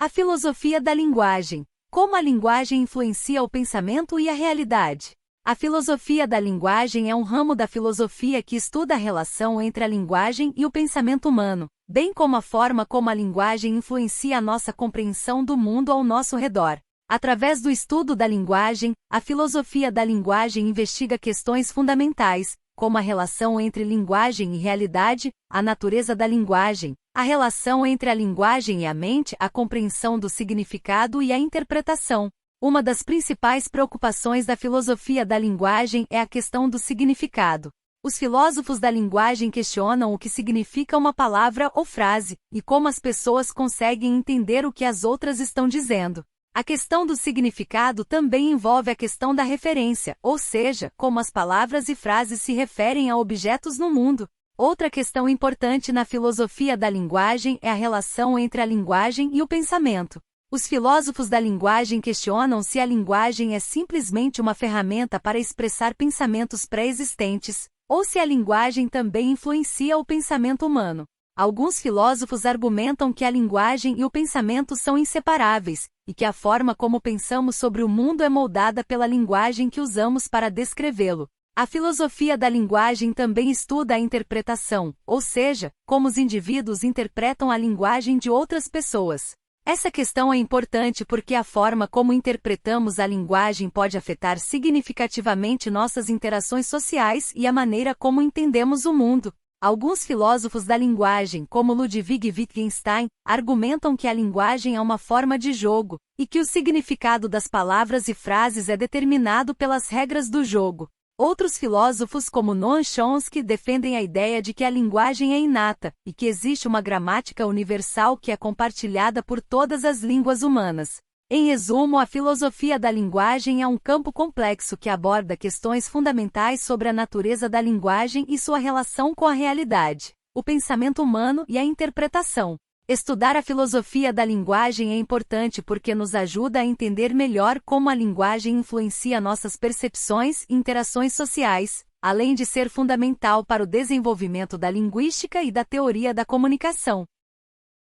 A filosofia da linguagem. Como a linguagem influencia o pensamento e a realidade. A filosofia da linguagem é um ramo da filosofia que estuda a relação entre a linguagem e o pensamento humano, bem como a forma como a linguagem influencia a nossa compreensão do mundo ao nosso redor. Através do estudo da linguagem, a filosofia da linguagem investiga questões fundamentais, como a relação entre linguagem e realidade, a natureza da linguagem, a relação entre a linguagem e a mente, a compreensão do significado e a interpretação. Uma das principais preocupações da filosofia da linguagem é a questão do significado. Os filósofos da linguagem questionam o que significa uma palavra ou frase, e como as pessoas conseguem entender o que as outras estão dizendo. A questão do significado também envolve a questão da referência, ou seja, como as palavras e frases se referem a objetos no mundo. Outra questão importante na filosofia da linguagem é a relação entre a linguagem e o pensamento. Os filósofos da linguagem questionam se a linguagem é simplesmente uma ferramenta para expressar pensamentos pré-existentes, ou se a linguagem também influencia o pensamento humano. Alguns filósofos argumentam que a linguagem e o pensamento são inseparáveis, e que a forma como pensamos sobre o mundo é moldada pela linguagem que usamos para descrevê-lo. A filosofia da linguagem também estuda a interpretação, ou seja, como os indivíduos interpretam a linguagem de outras pessoas. Essa questão é importante porque a forma como interpretamos a linguagem pode afetar significativamente nossas interações sociais e a maneira como entendemos o mundo. Alguns filósofos da linguagem, como Ludwig Wittgenstein, argumentam que a linguagem é uma forma de jogo, e que o significado das palavras e frases é determinado pelas regras do jogo. Outros filósofos, como Noam Chomsky, defendem a ideia de que a linguagem é inata, e que existe uma gramática universal que é compartilhada por todas as línguas humanas. Em resumo, a filosofia da linguagem é um campo complexo que aborda questões fundamentais sobre a natureza da linguagem e sua relação com a realidade, o pensamento humano e a interpretação. Estudar a filosofia da linguagem é importante porque nos ajuda a entender melhor como a linguagem influencia nossas percepções e interações sociais, além de ser fundamental para o desenvolvimento da linguística e da teoria da comunicação.